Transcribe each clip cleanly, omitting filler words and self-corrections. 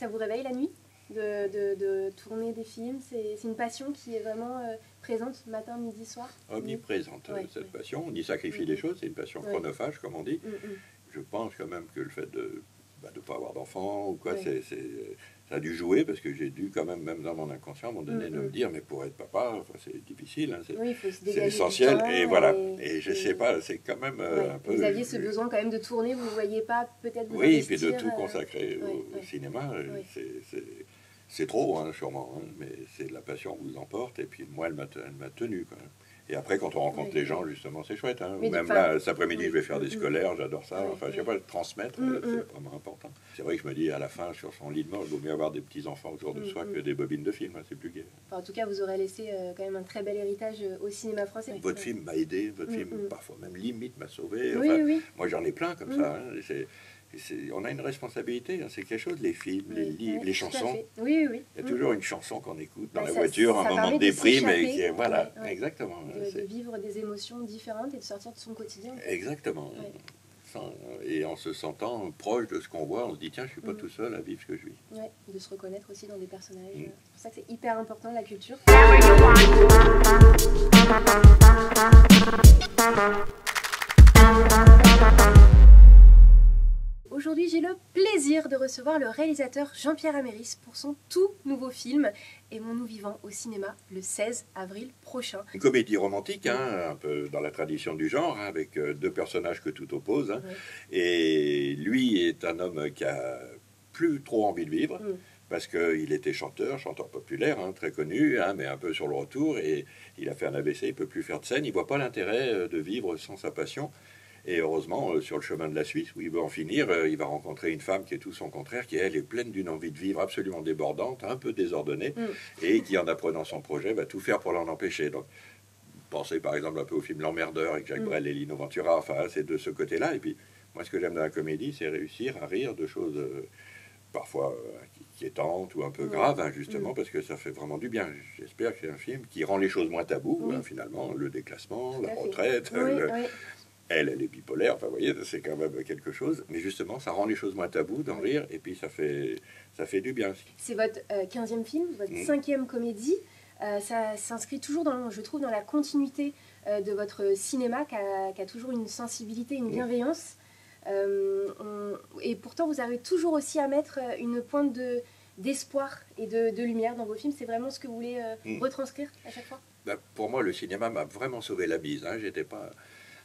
ça vous réveille la nuit de tourner des films? C'est une passion qui est vraiment présente matin, midi, soir? Omniprésente, cette passion. On y sacrifie des choses, c'est une passion chronophage, comme on dit. Je pense quand même que le fait de ne pas avoir d'enfant ou quoi, ça a dû jouer, parce que j'ai dû quand même dans mon inconscient, à un moment donné, de me dire, mais pour être papa, c'est difficile, hein, c'est essentiel, et voilà. Et je sais pas, c'est quand même un peu... Vous aviez ce besoin quand même de tourner, vous ne voyez pas peut-être vous Oui, investir, puis de tout consacrer au cinéma, c'est trop, hein, sûrement, hein, mais c'est la passion vous emporte, et puis moi, elle m'a tenu, quand même. Et après, quand on rencontre les gens, justement, c'est chouette. Hein. Même là, cet après-midi, je vais faire des scolaires, j'adore ça. Enfin, je sais pas, transmettre, c'est vraiment important. C'est vrai que je me dis, à la fin, sur son lit de mort, il vaut mieux avoir des petits-enfants autour de soi que des bobines de films, hein, c'est plus gai. Enfin, en tout cas, vous aurez laissé quand même un très bel héritage au cinéma français. Votre film m'a aidé, votre film, parfois même limite, m'a sauvé. Enfin, moi, j'en ai plein comme ça. Hein, on a une responsabilité, hein, c'est quelque chose, les films, les livres, les chansons. Il y a toujours une chanson qu'on écoute dans la voiture, un moment de déprime, et qui est, voilà, exactement. De vivre des émotions différentes et de sortir de son quotidien. Exactement. Et en se sentant proche de ce qu'on voit, on se dit, tiens, je suis pas tout seul à vivre ce que je vis. De se reconnaître aussi dans des personnages. C'est pour ça que c'est hyper important, la culture. Aujourd'hui, j'ai le plaisir de recevoir le réalisateur Jean-Pierre Améris pour son tout nouveau film Aimons-nous vivants au cinéma le 16 avril prochain. Une comédie romantique, hein, un peu dans la tradition du genre, hein, avec deux personnages que tout oppose. Hein. Et lui est un homme qui a plus trop envie de vivre, parce qu'il était chanteur populaire, hein, très connu, hein, mais un peu sur le retour, et il a fait un AVC, il ne peut plus faire de scène, il ne voit pas l'intérêt de vivre sans sa passion. Et heureusement, sur le chemin de la Suisse, où il veut en finir, il va rencontrer une femme qui est tout son contraire, qui elle est pleine d'une envie de vivre absolument débordante, un peu désordonnée, et qui, en apprenant son projet, va tout faire pour l'en empêcher. Donc, pensez par exemple un peu au film L'Emmerdeur avec Jacques Brel et Lino Ventura, enfin, c'est de ce côté-là. Et puis, moi, ce que j'aime dans la comédie, c'est réussir à rire de choses parfois inquiétantes ou un peu graves, hein, justement, parce que ça fait vraiment du bien. J'espère que c'est un film qui rend les choses moins taboues, hein, finalement, le déclassement, la retraite... Elle est bipolaire, enfin, vous voyez, c'est quand même quelque chose. Mais justement, ça rend les choses moins taboues d'en rire, et puis ça fait du bien. C'est votre 15e film, votre 5e comédie. Ça s'inscrit toujours, je trouve, dans la continuité de votre cinéma, qui a toujours une sensibilité, une bienveillance. Et pourtant, vous arrivez toujours aussi à mettre une pointe d'espoir et de lumière dans vos films. C'est vraiment ce que vous voulez retranscrire à chaque fois? Pour moi, le cinéma m'a vraiment sauvé la bise. Hein. J'étais pas...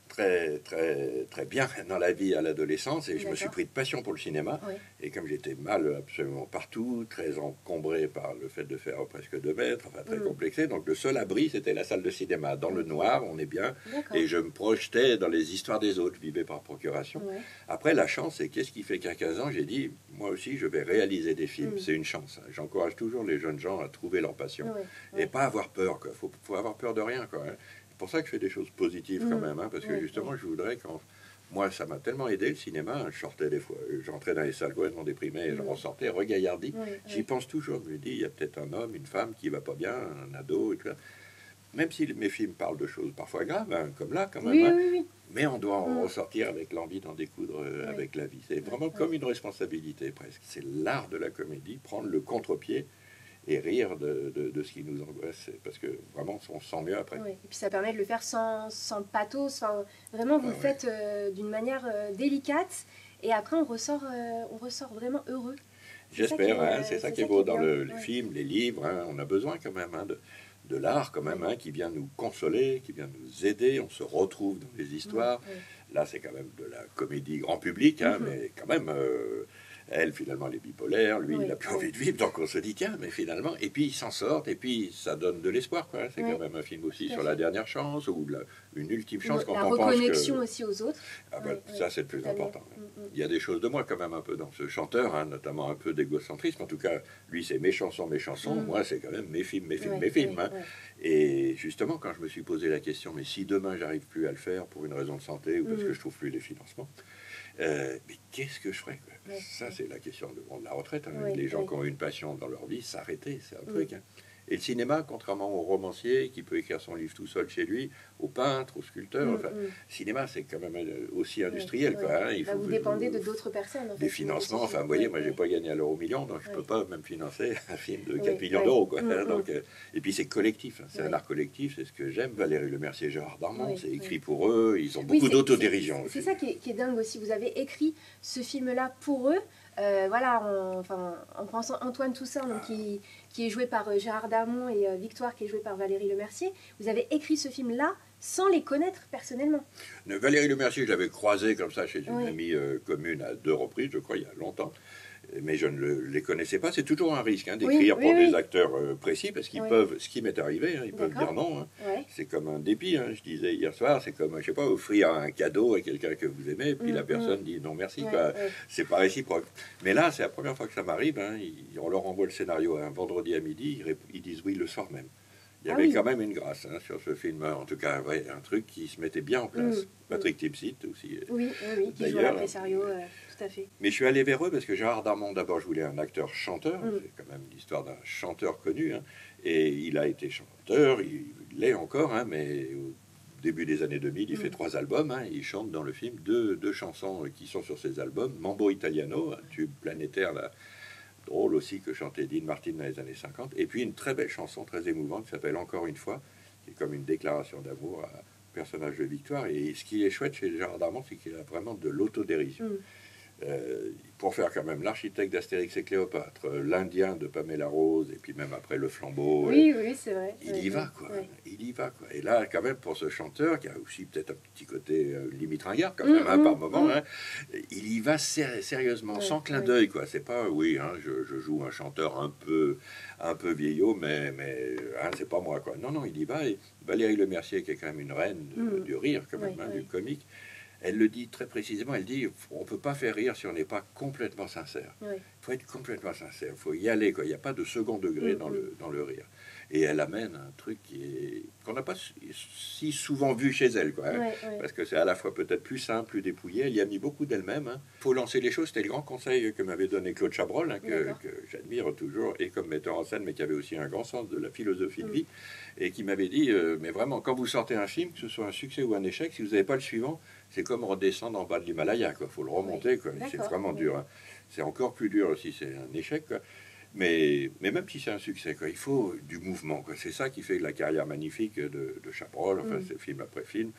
très bien dans la vie à l'adolescence, et je me suis pris de passion pour le cinéma, et comme j'étais mal absolument partout, très encombré par le fait de faire presque 2 mètres, enfin très complexé, donc le seul abri c'était la salle de cinéma, dans le noir, on est bien, et je me projetais dans les histoires des autres, je vivais par procuration. Après, la chance, c'est qu'est-ce qui fait qu'à 15 ans j'ai dit, moi aussi je vais réaliser des films, c'est une chance. J'encourage toujours les jeunes gens à trouver leur passion, et pas avoir peur, quoi. Faut avoir peur de rien, quoi. C'est pour ça que je fais des choses positives quand même, hein, parce que justement je voudrais, quand moi ça m'a tellement aidé le cinéma, hein, je sortais des fois, j'entrais dans les salles complètement déprimé, et je ressortais regaillardi, j'y pense toujours, je me dis il y a peut-être un homme, une femme qui va pas bien, un ado et tout ça. Même si mes films parlent de choses parfois graves, hein, comme là quand même, mais on doit en ressortir avec l'envie d'en découdre avec la vie, c'est vraiment comme une responsabilité presque, c'est l'art de la comédie, prendre le contre-pied et rire de ce qui nous angoisse, parce que vraiment on se sent mieux après. Et puis ça permet de le faire sans pathos, vraiment vous le faites d'une manière délicate, et après on ressort vraiment heureux. J'espère, hein, c'est ça qui est beau dans le film, les livres, hein, on a besoin quand même de l'art quand même, hein, qui vient nous consoler, qui vient nous aider, on se retrouve dans les histoires. Là c'est quand même de la comédie grand public, hein, mais quand même... Elle, finalement, elle est bipolaire, lui, il n'a plus envie de vivre, donc on se dit, tiens, mais finalement, et puis ils s'en sortent, et puis ça donne de l'espoir, quoi. C'est quand même un film aussi sur la dernière chance, ou une ultime chance quand on pense que... La reconnexion aussi aux autres. Ça, c'est le plus important. Il y a des choses de moi, quand même, un peu dans ce chanteur, hein, notamment un peu d'égocentrisme. En tout cas, lui, c'est mes chansons, moi, c'est quand même mes films. Hein. Et justement, quand je me suis posé la question, mais si demain, j'arrive plus à le faire pour une raison de santé, ou parce que je trouve plus les financements, mais qu'est-ce que je ferais, quoi? Ça, c'est la question de la retraite. Hein. Les gens qui ont une passion dans leur vie, s'arrêter, c'est un truc. Hein. Et le cinéma, contrairement au romancier qui peut écrire son livre tout seul chez lui, au peintre, au sculpteur, enfin, le cinéma, c'est quand même aussi industriel. Quoi, hein. Vous dépendez de d'autres personnes. En fait, des financements. Enfin, vous voyez, moi, j'ai pas gagné à l'euro million, donc je peux pas même financer un film de 4 millions d'euros. Quoi. Donc, et puis, c'est collectif. Hein. C'est un art collectif, c'est ce que j'aime. Valérie Lemercier, Gérard Darmon, c'est écrit pour eux. Ils ont beaucoup d'autodérision. C'est ça qui est dingue aussi. Vous avez écrit ce film-là pour eux. Voilà, en pensant Antoine Toussaint, donc, qui est joué par Gérard Darmon, et Victoire, qui est jouée par Valérie Lemercier. Vous avez écrit ce film-là sans les connaître personnellement. Valérie Lemercier, je l'avais croisée comme ça chez une amie commune à 2 reprises, je crois, il y a longtemps. Mais je ne les connaissais pas. C'est toujours un risque d'écrire pour des acteurs précis, parce qu'ils peuvent, ce qui m'est arrivé, hein, ils peuvent dire non. Hein. C'est comme un dépit, hein, je disais hier soir, c'est comme, je sais pas, offrir un cadeau à quelqu'un que vous aimez, puis la personne dit non merci, c'est pas réciproque. Mais là, c'est la première fois que ça m'arrive, hein, on leur envoie le scénario un vendredi à midi, ils disent oui le soir même. Il y avait quand même une grâce hein, sur ce film, en tout cas un truc qui se mettait bien en place. Patrick Timsit aussi. Oui, qui joue à l'impresario, tout à fait. Mais je suis allé vers eux parce que Gérard Darmon, d'abord, je voulais un acteur-chanteur. C'est quand même l'histoire d'un chanteur connu. Hein, et il a été chanteur, il l'est encore, hein, mais au début des années 2000, il fait 3 albums. Hein, il chante dans le film deux chansons qui sont sur ces albums. Mambo Italiano, un tube planétaire là, drôle aussi que chantait Dean Martin dans les années 50. Et puis une très belle chanson, très émouvante, qui s'appelle Encore une fois, qui est comme une déclaration d'amour à personnage de Victoire. Et ce qui est chouette chez Gérard Darmon, c'est qu'il a vraiment de l'autodérision. Pour faire quand même l'architecte d'Astérix et Cléopâtre, l'Indien de Pamela Rose, et puis même après Le Flambeau. Oui, c'est vrai. Il y va, quoi. Il y va, quoi. Et là, quand même, pour ce chanteur, qui a aussi peut-être un petit côté limite ringard, quand même, par moment, hein, il y va sérieusement, sans clin d'œil, quoi. C'est pas, hein, je joue un chanteur un peu vieillot, mais hein, c'est pas moi, quoi. Non, il y va. Et Valérie Lemercier, qui est quand même une reine du rire, quand même, du comique, elle le dit très précisément, elle dit on ne peut pas faire rire si on n'est pas complètement sincère. Il faut être complètement sincère, il faut y aller, quoi. Il n'y a pas de second degré dans le rire. Et elle amène un truc qu'on n'a pas si souvent vu chez elle, quoi, hein, parce que c'est à la fois peut-être plus simple, plus dépouillé. Elle y a mis beaucoup d'elle-même. Hein. Faut lancer les choses, c'était le grand conseil que m'avait donné Claude Chabrol, hein, que j'admire toujours, et comme metteur en scène, mais qui avait aussi un grand sens de la philosophie de vie, et qui m'avait dit, mais vraiment, quand vous sortez un film, que ce soit un succès ou un échec, si vous n'avez pas le suivant, c'est comme redescendre en bas de l'Himalaya, quoi. Faut le remonter, quoi. C'est vraiment dur. Hein. C'est encore plus dur si c'est un échec, quoi. Mais même si c'est un succès, quoi, il faut du mouvement, quoi. C'est ça qui fait la carrière magnifique de Chabrol. Enfin, c'est film après film.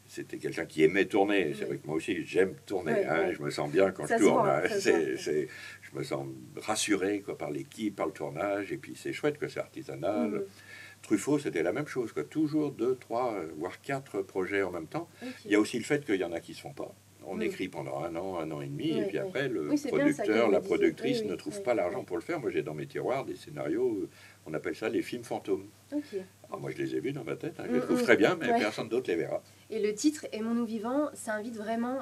C'était quelqu'un qui aimait tourner. C'est vrai que moi aussi, j'aime tourner. Hein. Je me sens bien quand je tourne. Hein. Je me sens rassuré, quoi, par l'équipe, par le tournage. Et puis c'est chouette, que c'est artisanal. Truffaut, c'était la même chose, quoi. Toujours 2, 3, voire 4 projets en même temps. Il y a aussi le fait qu'il y en a qui ne se font pas. On écrit pendant un an et demi, et puis après, le producteur, la productrice ne trouve pas l'argent pour le faire. Moi, j'ai dans mes tiroirs des scénarios, on appelle ça les films fantômes. Alors, moi, je les ai vus dans ma tête, hein, je les trouve très bien, mais personne d'autre les verra. Et le titre, Aimons-nous vivants, ça invite vraiment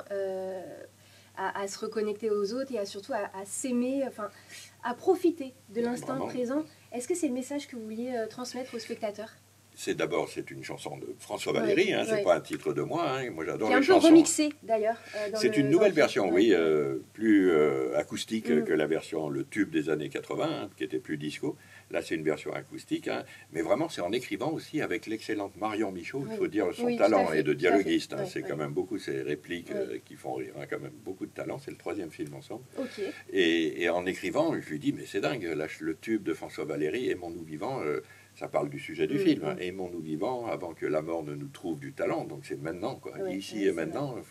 à se reconnecter aux autres et surtout à s'aimer, enfin, à profiter de l'instant présent. Est-ce que c'est le message que vous vouliez transmettre aux spectateurs ? C'est une chanson de François Valéry, hein, c'est pas un titre de moi. Hein, moi, j'adore les chansons. Qui est un peu remixée d'ailleurs. C'est une nouvelle version, plus acoustique que la version, le tube des années 80, hein, qui était plus disco. Là, c'est une version acoustique, hein, mais vraiment, c'est en écrivant aussi avec l'excellente Marion Michaud. Il faut dire son talent et de dialoguiste. Hein, c'est quand même beaucoup ces répliques qui font rire. Hein, quand même beaucoup de talent. C'est le 3e film ensemble. Et en écrivant, je lui dis, mais c'est dingue. Là, le tube de François Valéry, Aimons-nous vivants. Ça parle du sujet du film. Hein. Aimons-nous vivants avant que la mort ne nous trouve du talent. Donc c'est maintenant, quoi. Ici et maintenant, il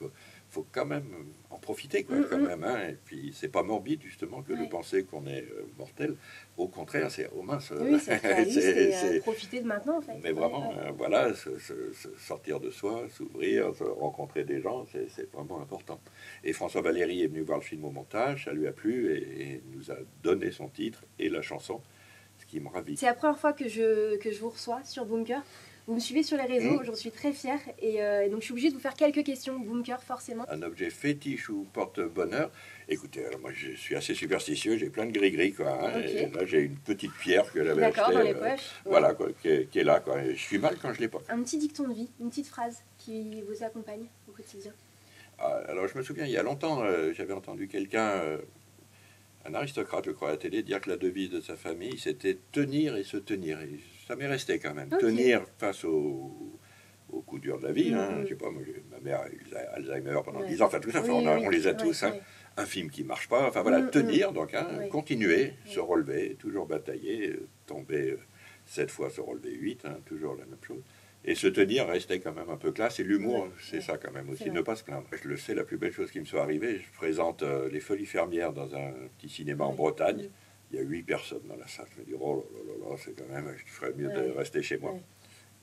faut quand même en profiter, quoi, quand même. Hein. Et puis c'est pas morbide justement que de penser qu'on est mortel. Au contraire, c'est mince. C'est profiter de maintenant, en fait. Mais vraiment, voilà, se sortir de soi, s'ouvrir, rencontrer des gens, c'est vraiment important. Et François Valéry est venu voir le film au montage, ça lui a plu et nous a donné son titre et la chanson. C'est la première fois que je vous reçois sur Bunker. Vous me suivez sur les réseaux, j'en suis très fière. Et donc je suis obligée de vous faire quelques questions. Bunker, forcément. Un objet fétiche ou porte-bonheur. Écoutez, alors moi je suis assez superstitieux, j'ai plein de gris-gris, quoi. Hein, et là j'ai une petite pierre que j'avais achetée. Dans les poches. Voilà, quoi, qui est là, quoi. Et je suis mal quand je l'ai pas. Un petit dicton de vie, une petite phrase qui vous accompagne au quotidien. Alors je me souviens, il y a longtemps, j'avais entendu quelqu'un un aristocrate, je crois, à la télé, dire que la devise de sa famille, c'était tenir et se tenir. Et ça m'est resté quand même. Tenir face au coup dur de la vie. Je sais pas, moi, ma mère a eu Alzheimer pendant 10 ans, enfin tout ça, on les a tous. Un film qui marche pas, enfin voilà, tenir, donc continuer, se relever, toujours batailler, tomber 7 fois, se relever 8, toujours la même chose. Et se tenir, rester quand même un peu classe. Et l'humour, c'est ça quand même aussi, ne pas se plaindre. Je le sais, la plus belle chose qui me soit arrivée, je présente Les Folies Fermières dans un petit cinéma en Bretagne. Il y a 8 personnes dans la salle. Je me dis, oh là là, c'est quand même, je ferais mieux de rester chez moi.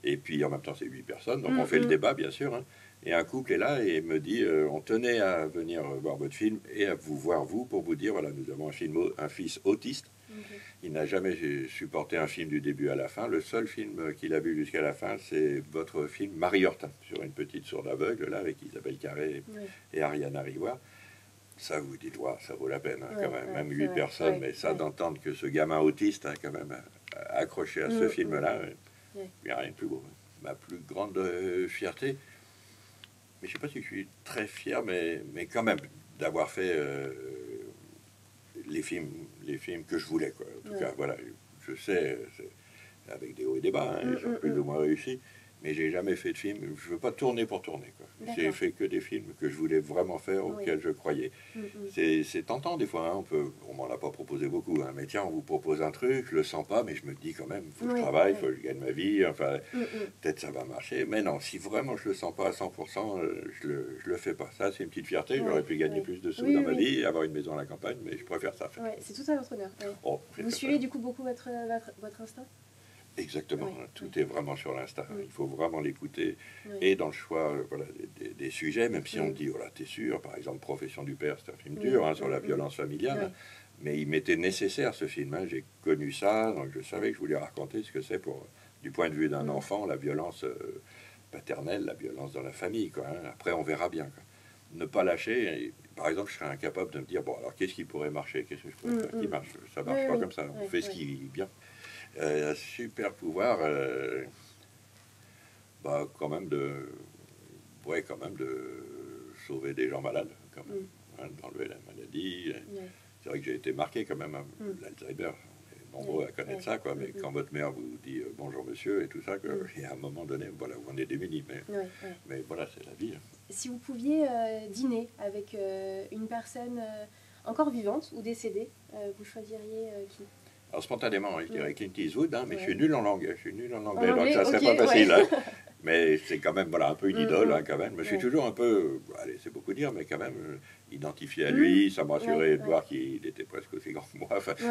Et puis en même temps, c'est 8 personnes, donc on fait le débat, bien sûr. Et un couple est là et me dit, on tenait à venir voir votre film et à vous voir vous pour vous dire, voilà, nous avons un fils autiste. Il n'a jamais supporté un film du début à la fin. Le seul film qu'il a vu jusqu'à la fin, c'est votre film Marie-Hortin, sur une petite sourde aveugle, là, avec Isabelle Carré et Ariane Rivoire. Ça, vous dites, wow, ça vaut la peine, quand même. Même 8 personnes, mais ça, d'entendre que ce gamin autiste a quand même accroché à ce film-là, il n'y a rien de plus beau. Ma plus grande fierté, mais je ne sais pas si je suis très fier, mais quand même, d'avoir fait les films que je voulais, quoi. En tout cas, voilà, je sais, avec des hauts et des bas, ils sont plus ou moins réussis, mais j'ai jamais fait de film. Je ne veux pas tourner pour tourner, quoi. J'ai fait que des films que je voulais vraiment faire, auxquels je croyais. C'est tentant des fois, on m'en a pas proposé beaucoup, mais tiens, on vous propose un truc, je le sens pas, mais je me dis quand même, il faut que je travaille, il faut que je gagne ma vie, enfin, peut-être ça va marcher. Mais non, si vraiment je le sens pas à 100%, je le fais pas. Ça, c'est une petite fierté. J'aurais pu gagner plus de sous dans ma vie, avoir une maison à la campagne, mais je préfère ça. C'est tout un entrepreneur. Vous suivez du coup beaucoup votre instinct? Exactement, tout est vraiment sur l'instinct. Il faut vraiment l'écouter. Et dans le choix voilà, des sujets, même si on dit, oh là, t'es sûr, par exemple, Profession du père, c'est un film dur sur la violence familiale, mais il m'était nécessaire ce film. J'ai connu ça, donc je savais que je voulais raconter ce que c'est du point de vue d'un enfant, la violence paternelle, la violence dans la famille. Après, on verra bien. Ne pas lâcher. Et, par exemple, je serais incapable de me dire, bon, alors qu'est-ce qui pourrait marcher? Qu'est-ce que je pourrais faire qui marche? Ça marche pas comme ça. On fait ce qui est bien. Un super pouvoir, quand même de sauver des gens malades, quand même, d'enlever la maladie. C'est vrai que j'ai été marqué quand même, l'Alzheimer. On est nombreux à connaître ça, quoi. Mais quand votre mère vous dit bonjour monsieur et tout ça, et à un moment donné, voilà, on est démunis. Mais voilà, c'est la vie. Si vous pouviez dîner avec une personne encore vivante ou décédée, vous choisiriez qui? Alors spontanément, je dirais Clint Eastwood, mais je suis nul en langue. Donc ça serait pas facile. Mais c'est quand même un peu une idole, quand même. Je suis toujours un peu, allez, c'est beaucoup dire, mais quand même identifié à lui. Ça me rassurait de voir qu'il était presque aussi grand que moi.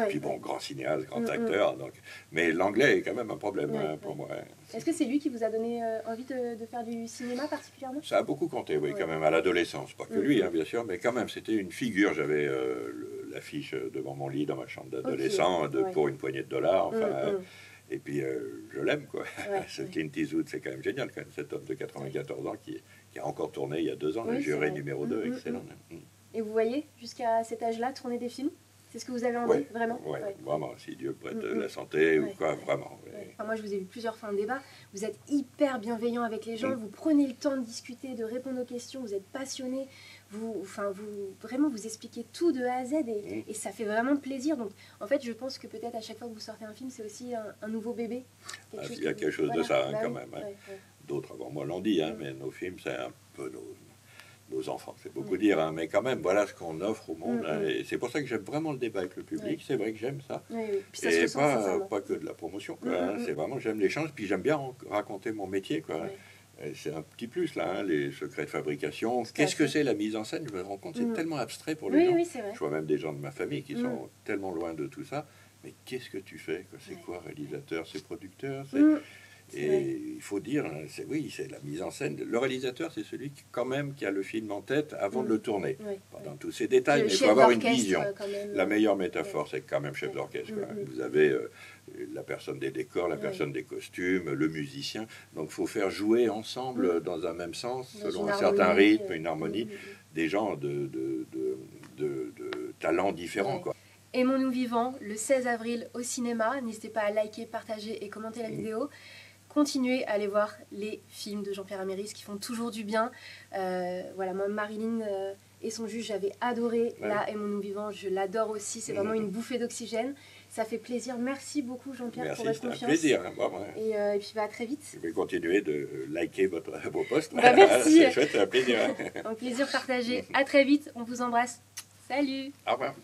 Puis bon, grand cinéaste, grand acteur. Donc. Mais l'anglais est quand même un problème pour moi. Est-ce que c'est lui qui vous a donné envie de faire du cinéma particulièrement? Ça a beaucoup compté, oui, quand même, à l'adolescence. Pas que lui, bien sûr, mais quand même, c'était une figure. J'avais l'affiche devant mon lit dans ma chambre d'adolescent pour une poignée de dollars. Et puis, je l'aime, quoi. Ce Clint Eastwood, c'est quand même génial, quand même, cet homme de 94 ans qui a encore tourné il y a 2 ans, le Juré numéro 2, excellent. Et vous voyez, jusqu'à cet âge-là, tourner des films? C'est ce que vous avez envie, vraiment? Oui, vraiment, si Dieu prête la santé ou quoi, vraiment. Enfin, moi, je vous ai vu plusieurs fois en débat. Vous êtes hyper bienveillant avec les gens, vous prenez le temps de discuter, de répondre aux questions, vous êtes passionné, vraiment, vous expliquez tout de A à Z et ça fait vraiment plaisir. Donc, en fait, je pense que peut-être à chaque fois que vous sortez un film, c'est aussi un nouveau bébé. Il y a quelque chose de ça, quand même. D'autres avant moi l'ont dit, mais nos films, c'est un peu nos enfants, c'est beaucoup dire, mais quand même, voilà ce qu'on offre au monde. Et c'est pour ça que j'aime vraiment le débat avec le public, c'est vrai que j'aime ça. Et pas que de la promotion, c'est vraiment, j'aime l'échange, puis j'aime bien raconter mon métier, quoi. C'est un petit plus, là, les secrets de fabrication. Qu'est-ce que c'est la mise en scène? Je me rends compte, c'est tellement abstrait pour les gens. Je vois même des gens de ma famille qui sont tellement loin de tout ça. Mais qu'est-ce que tu fais? C'est quoi réalisateur? C'est producteur? Et il faut dire, c'est la mise en scène. Le réalisateur, c'est celui qui a le film en tête avant de le tourner. Dans tous ces détails, mais il faut avoir une vision. La meilleure métaphore, c'est quand même chef d'orchestre. Vous avez la personne des décors, la personne des costumes, le musicien. Donc il faut faire jouer ensemble dans un même sens, selon un certain rythme, une harmonie, des gens de talents différents, quoi. Aimons-nous vivants, le 16 avril au cinéma. N'hésitez pas à liker, partager et commenter la vidéo. Continuez à aller voir les films de Jean-Pierre Améris qui font toujours du bien. Voilà, moi, Marilyn et son jus, j'avais adoré. Là, Et mon nom vivant, je l'adore aussi. C'est vraiment une bouffée d'oxygène. Ça fait plaisir. Merci beaucoup, Jean-Pierre, pour votre confiance. Merci, c'est un plaisir. Et puis, à très vite. Je vais continuer de liker vos posts. Merci. C'est chouette, c'est un plaisir. Un plaisir partagé. À très vite. On vous embrasse. Salut. Au revoir.